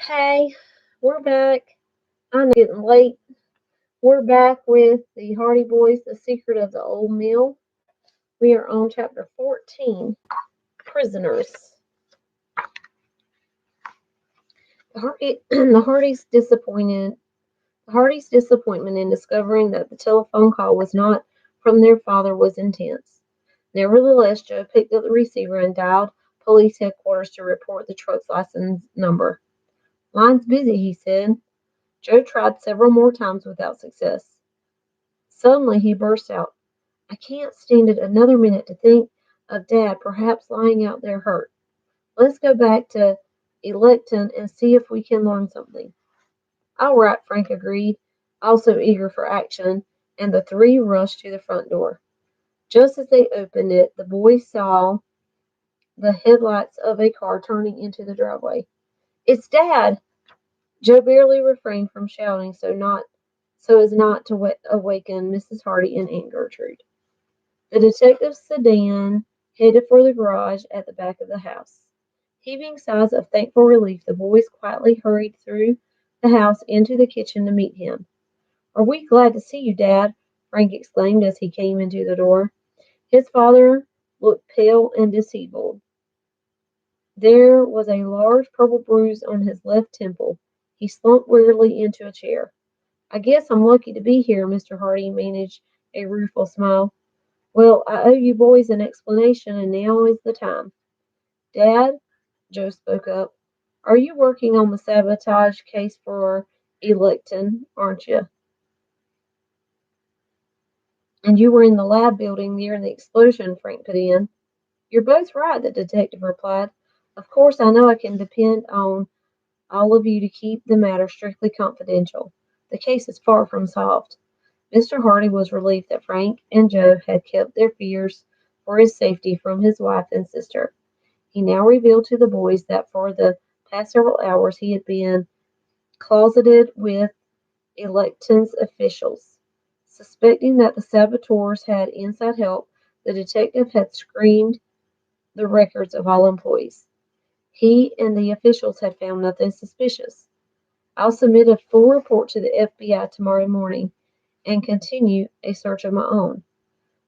Okay, we're back. I know it's getting late. We're back with the Hardy Boys, The Secret of the Old Mill. We are on chapter 14, Prisoners. The Hardy's disappointment in discovering that the telephone call was not from their father was intense. Nevertheless, Joe picked up the receiver and dialed police headquarters to report the truck's license number. "Line's busy," he said. Joe tried several more times without success. Suddenly he burst out, "I can't stand it another minute to think of Dad perhaps lying out there hurt. Let's go back to Electon and see if we can learn something." "All right," Frank agreed, also eager for action, and the three rushed to the front door. Just as they opened it, the boys saw the headlights of a car turning into the driveway. "It's Dad!" Joe barely refrained from shouting so as not to awaken Mrs. Hardy and Aunt Gertrude. The detective's sedan headed for the garage at the back of the house. Heaving sighs of thankful relief, the boys quietly hurried through the house into the kitchen to meet him. "Are we glad to see you, Dad?" Frank exclaimed as he came into the door. His father looked pale and disheveled. There was a large purple bruise on his left temple. He slumped wearily into a chair. "I guess I'm lucky to be here," Mr. Hardy managed a rueful smile. "Well, I owe you boys an explanation, and now is the time." "Dad," Joe spoke up, "are you working on the sabotage case for Electon, aren't you?" "And you were in the lab building near the explosion," Frank put in. "You're both right," the detective replied. "Of course, I know I can depend on all of you to keep the matter strictly confidential. The case is far from solved." Mr. Hardy was relieved that Frank and Joe had kept their fears for his safety from his wife and sister. He now revealed to the boys that for the past several hours he had been closeted with Electon's officials. Suspecting that the saboteurs had inside help, the detective had screened the records of all employees. He and the officials had found nothing suspicious. "I'll submit a full report to the FBI tomorrow morning and continue a search of my own."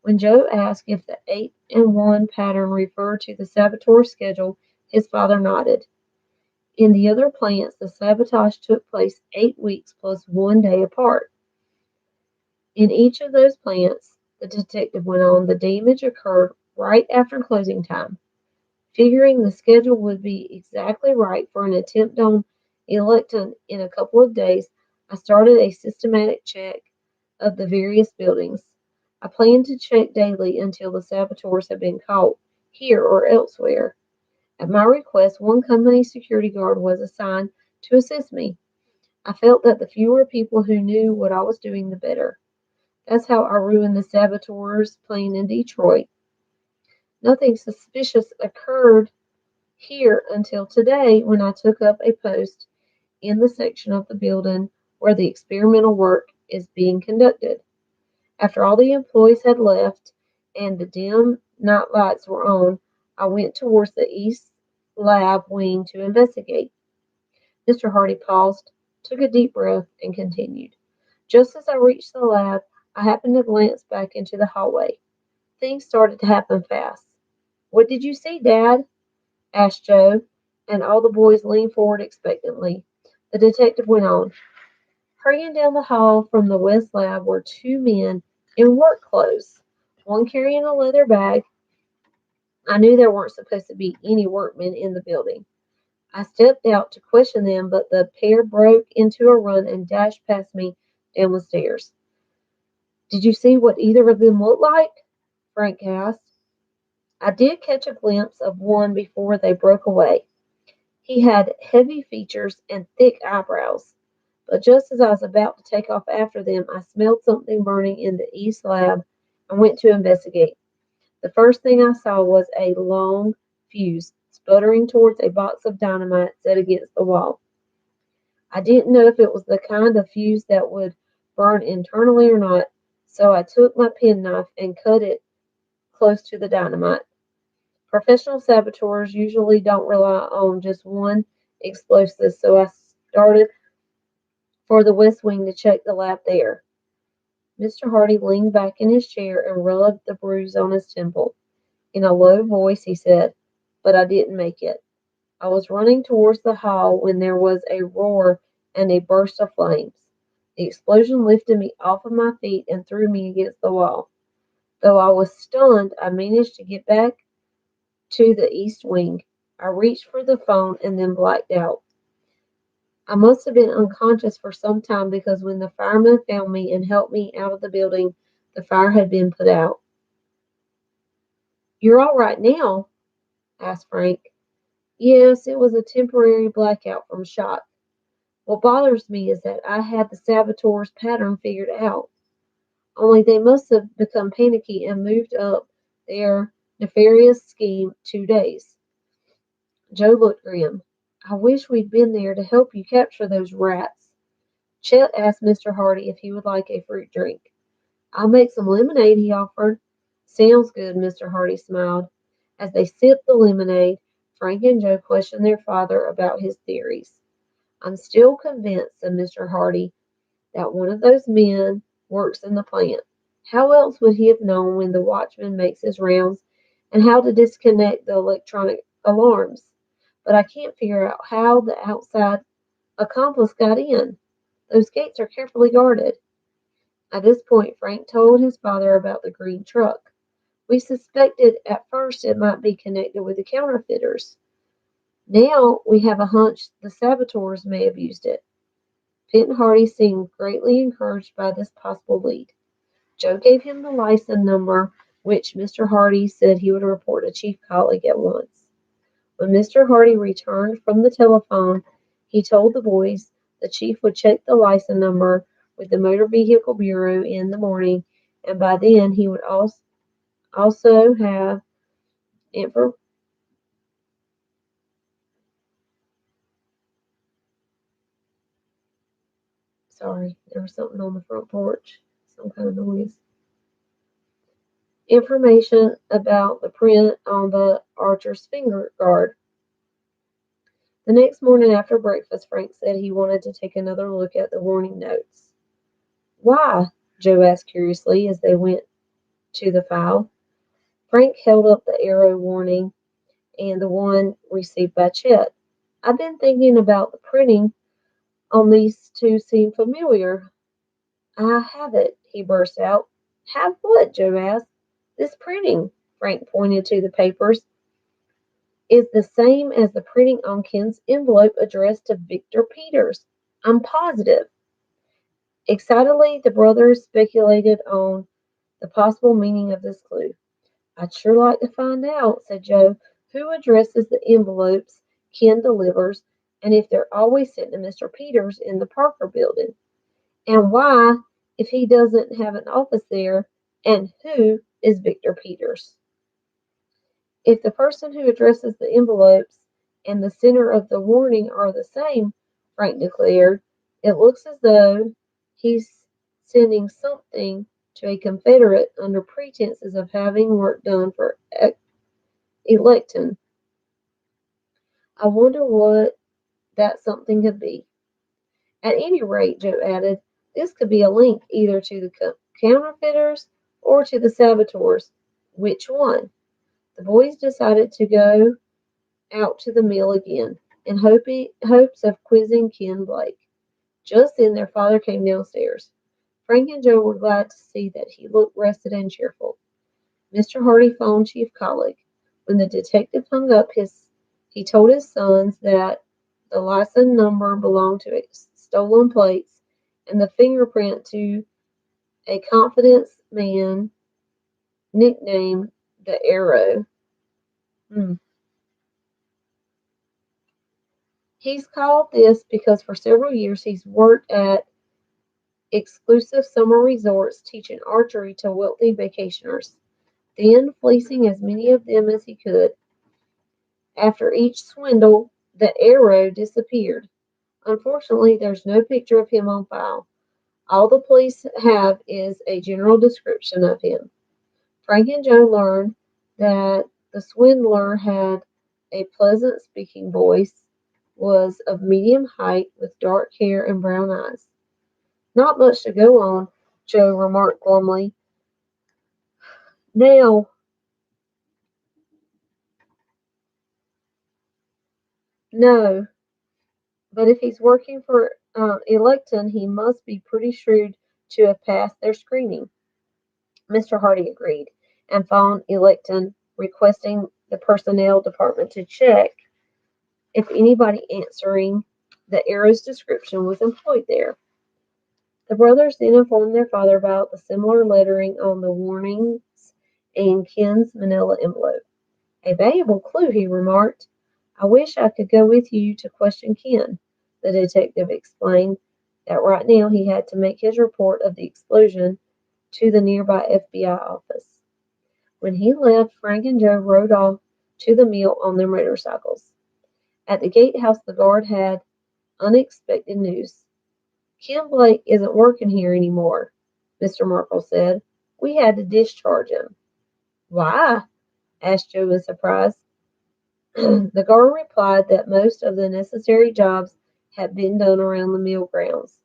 When Joe asked if the 8-and-1 pattern referred to the saboteur schedule, his father nodded. In the other plants, the sabotage took place 8 weeks plus 1 day apart. In each of those plants, the detective went on, the damage occurred right after closing time. Figuring the schedule would be exactly right for an attempt on Electon in a couple of days, I started a systematic check of the various buildings. I plan to check daily until the saboteurs have been caught, here or elsewhere. At my request, one company security guard was assigned to assist me. I felt that the fewer people who knew what I was doing, the better. That's how I ruined the saboteurs' plane in Detroit. Nothing suspicious occurred here until today when I took up a post in the section of the building where the experimental work is being conducted. After all the employees had left and the dim night lights were on, I went towards the east lab wing to investigate. Mr. Hardy paused, took a deep breath, and continued. Just as I reached the lab, I happened to glance back into the hallway. Things started to happen fast. "What did you see, Dad?" asked Joe, and all the boys leaned forward expectantly. The detective went on. Hurrying down the hall from the west lab were two men in work clothes, one carrying a leather bag. I knew there weren't supposed to be any workmen in the building. I stepped out to question them, but the pair broke into a run and dashed past me down the stairs. "Did you see what either of them looked like?" Frank asked. "I did catch a glimpse of one before they broke away. He had heavy features and thick eyebrows. But just as I was about to take off after them, I smelled something burning in the east lab and went to investigate. The first thing I saw was a long fuse sputtering towards a box of dynamite set against the wall. I didn't know if it was the kind of fuse that would burn internally or not, so I took my penknife and cut it close to the dynamite. Professional saboteurs usually don't rely on just one explosive, so I darted for the west wing to check the lab there. Mr. Hardy leaned back in his chair and rubbed the bruise on his temple. In a low voice he said, "But I didn't make it. I was running towards the hall when there was a roar and a burst of flames. The explosion lifted me off of my feet and threw me against the wall. Though I was stunned, I managed to get back to the east wing. I reached for the phone and then blacked out. I must have been unconscious for some time because when the firemen found me and helped me out of the building, the fire had been put out." "You're all right now?" asked Frank. "Yes, it was a temporary blackout from shock. What bothers me is that I had the saboteurs' pattern figured out. Only they must have become panicky and moved up their nefarious scheme 2 days." Joe looked grim. "I wish we'd been there to help you capture those rats." Chet asked Mr. Hardy if he would like a fruit drink. "I'll make some lemonade," he offered. "Sounds good," Mr. Hardy smiled. As they sipped the lemonade, Frank and Joe questioned their father about his theories. "I'm still convinced," said Mr. Hardy, "that one of those men works in the plant. How else would he have known when the watchman makes his rounds and how to disconnect the electronic alarms? But I can't figure out how the outside accomplice got in. Those gates are carefully guarded." At this point, Frank told his father about the green truck. "We suspected at first it might be connected with the counterfeiters. Now we have a hunch the saboteurs may have used it." Pitt Hardy seemed greatly encouraged by this possible lead. Joe gave him the license number, which Mr. Hardy said he would report to Chief Colleague at once. When Mr. Hardy returned from the telephone, he told the boys the chief would check the license number with the Motor Vehicle Bureau in the morning, and by then he would also have info. Sorry, there was something on the front porch, some kind of noise. Information about the print on the archer's finger guard. The next morning after breakfast, Frank said he wanted to take another look at the warning notes. "Why?" Joe asked curiously as they went to the file. Frank held up the arrow warning and the one received by Chet. "I've been thinking about the printing on these two seem familiar." "I have it," he burst out. "Have what?" Joe asked. "This printing," Frank pointed to the papers, "is the same as the printing on Ken's envelope addressed to Victor Peters. I'm positive." Excitedly, the brothers speculated on the possible meaning of this clue. "I'd sure like to find out," said Joe, "who addresses the envelopes Ken delivers, and if they're always sent to Mr. Peters in the Parker building. And why, if he doesn't have an office there, and who is Victor Peters?" "If the person who addresses the envelopes and the sender of the warning are the same," Frank declared, "it looks as though he's sending something to a confederate under pretenses of having work done for electing. I wonder what that something could be." "At any rate," Joe added, "this could be a link either to the counterfeiters or to the saboteurs. Which one?" The boys decided to go out to the mill again, in hopes of quizzing Ken Blake. Just then their father came downstairs. Frank and Joe were glad to see that he looked rested and cheerful. Mr. Hardy phoned Chief Colleague. When the detective hung up, he told his sons that the license number belonged to stolen plates and the fingerprint to a confidence man nicknamed the Arrow. He's called this because for several years he's worked at exclusive summer resorts teaching archery to wealthy vacationers, then fleecing as many of them as he could. After each swindle, the Arrow disappeared. Unfortunately, there's no picture of him on file. All the police have is a general description of him. Frank and Joe learned that the swindler had a pleasant speaking voice, was of medium height with dark hair and brown eyes. Not much to go on, Joe remarked glumly. Now, no, but if he's working for Electon, he must be pretty shrewd to have passed their screening. Mr. Hardy agreed, and phoned Electon, requesting the personnel department to check if anybody answering the Arrow's description was employed there. The brothers then informed their father about the similar lettering on the warnings and Ken's manila envelope. A valuable clue, he remarked. I wish I could go with you to question Ken. The detective explained that right now he had to make his report of the explosion to the nearby FBI office. When he left, Frank and Joe rode off to the mill on their motorcycles. At the gatehouse, the guard had unexpected news. Ken Blake isn't working here anymore, Mr. Markle said. We had to discharge him. Why? Asked Joe in surprise. The guard replied that most of the necessary jobs had been done around the mill grounds.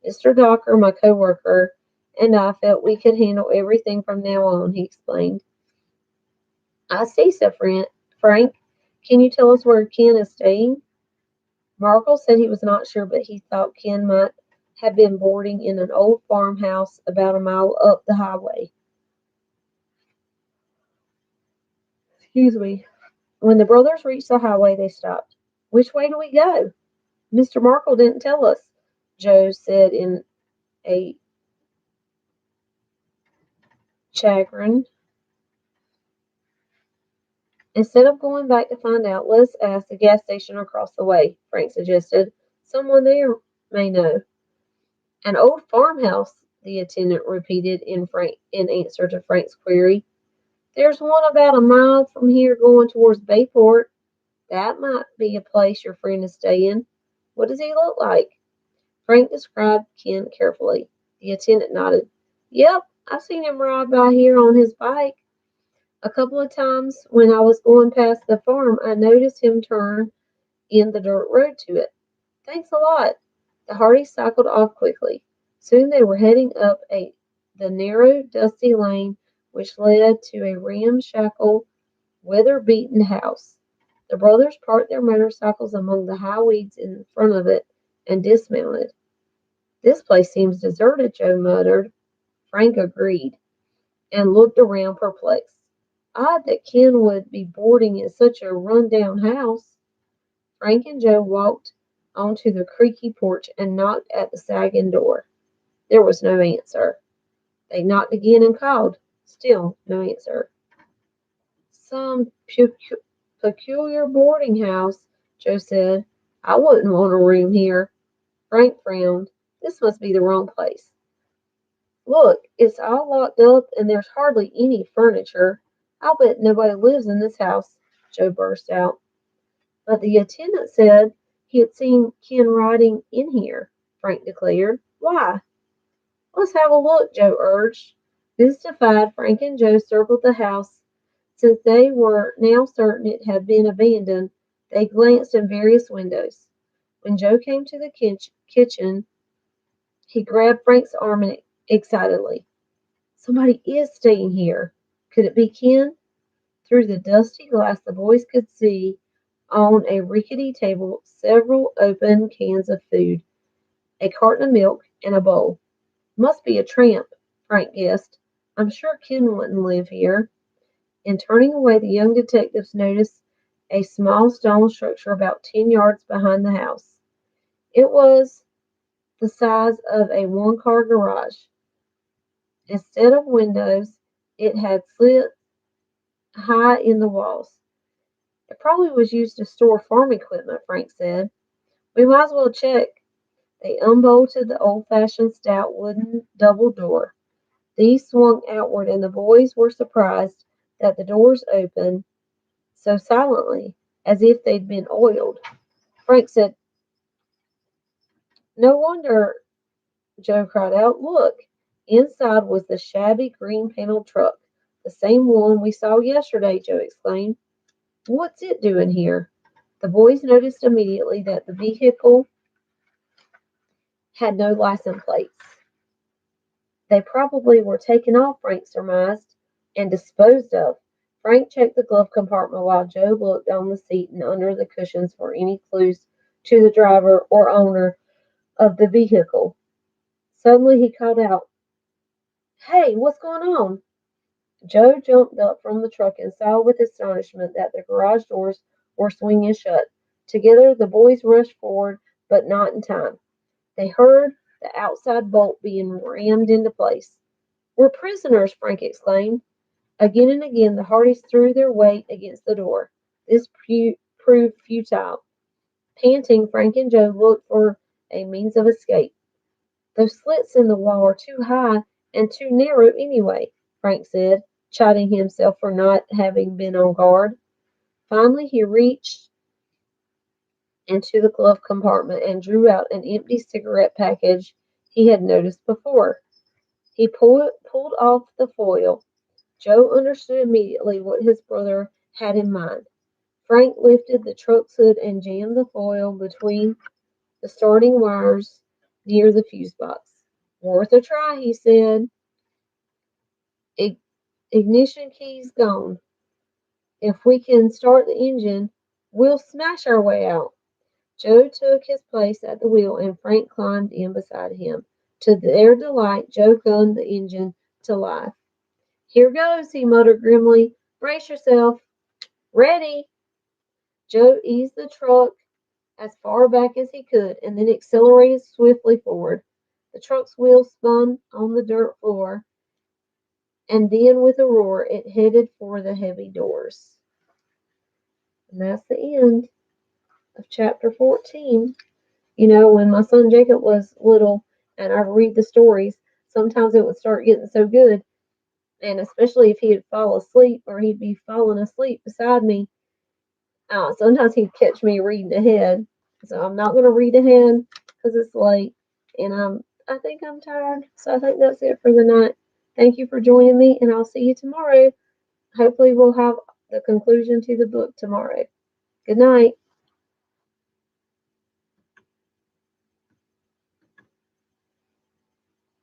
Mr. Docker, my co-worker, and I felt we could handle everything from now on, he explained. I see, said Frank. Can you tell us where Ken is staying? Markle said he was not sure, but he thought Ken might have been boarding in an old farmhouse about a mile up the highway. Excuse me. When the brothers reached the highway, they stopped. Which way do we go? Mr. Markle didn't tell us, Joe said in a chagrin. Instead of going back to find out, let's ask the gas station across the way, Frank suggested. Someone there may know. An old farmhouse, the attendant repeated in answer to Frank's query. There's one about a mile from here going towards Bayport. That might be a place your friend is staying. What does he look like? Frank described Ken carefully. The attendant nodded. Yep, I've seen him ride by here on his bike. A couple of times when I was going past the farm, I noticed him turn in the dirt road to it. Thanks a lot. The Hardys cycled off quickly. Soon they were heading up the narrow, dusty lane which led to a ramshackle, weather-beaten house. The brothers parked their motorcycles among the high weeds in front of it and dismounted. This place seems deserted, Joe muttered. Frank agreed and looked around perplexed. Odd that Ken would be boarding in such a run-down house. Frank and Joe walked onto the creaky porch and knocked at the sagging door. There was no answer. They knocked again and called. Still no answer. Some peculiar boarding house, Joe said. I wouldn't want a room here. Frank frowned. This must be the wrong place. Look, it's all locked up and there's hardly any furniture. I'll bet nobody lives in this house, Joe burst out. But the attendant said he had seen Ken riding in here, Frank declared. Why? Let's have a look, Joe urged. Mystified, Frank and Joe circled the house. Since they were now certain it had been abandoned, they glanced in various windows. When Joe came to the kitchen, he grabbed Frank's arm excitedly. Somebody is staying here. Could it be Ken? Through the dusty glass, the boys could see on a rickety table several open cans of food, a carton of milk, and a bowl. Must be a tramp, Frank guessed. I'm sure Ken wouldn't live here. In turning away, the young detectives noticed a small stone structure about 10 yards behind the house. It was the size of a one-car garage. Instead of windows, it had slits high in the walls. It probably was used to store farm equipment, Frank said. We might as well check. They unbolted the old-fashioned stout wooden double door. These swung outward, and the boys were surprised that the doors opened so silently, as if they'd been oiled. Frank said, No wonder, Joe cried out. Look! Inside was the shabby green-paneled truck. The same one we saw yesterday, Joe exclaimed. What's it doing here? The boys noticed immediately that the vehicle had no license plates. They probably were taken off, Frank surmised, and disposed of. Frank checked the glove compartment while Joe looked on the seat and under the cushions for any clues to the driver or owner of the vehicle. Suddenly he called out, "Hey, what's going on?" Joe jumped up from the truck and saw with astonishment that the garage doors were swinging shut. Together the boys rushed forward, but not in time. They heard the outside bolt being rammed into place. "We're prisoners!" Frank exclaimed. Again and again the Hardys threw their weight against the door. This proved futile. Panting, Frank and Joe looked for a means of escape. "Those slits in the wall are too high and too narrow anyway," Frank said, chiding himself for not having been on guard. Finally he reached into the glove compartment and drew out an empty cigarette package he had noticed before. He pulled off the foil. Joe understood immediately what his brother had in mind. Frank lifted the truck's hood and jammed the foil between the starting wires near the fuse box. "Worth a try," he said. "Ignition key's gone. If we can start the engine, we'll smash our way out." Joe took his place at the wheel and Frank climbed in beside him. To their delight, Joe gunned the engine to life. "Here goes," he muttered grimly. "Brace yourself. Ready!" Joe eased the truck as far back as he could and then accelerated swiftly forward. The truck's wheels spun on the dirt floor, and then with a roar it headed for the heavy doors. And that's the end of chapter 14. When my son Jacob was little and I read the stories, sometimes it would start getting so good, and especially if he'd fall asleep or he'd be falling asleep beside me, sometimes he'd catch me reading ahead. So I'm not going to read ahead because it's late, and I think I'm tired. So I think that's it for the night. Thank you for joining me, and I'll see you tomorrow. Hopefully we'll have the conclusion to the book tomorrow. Good night.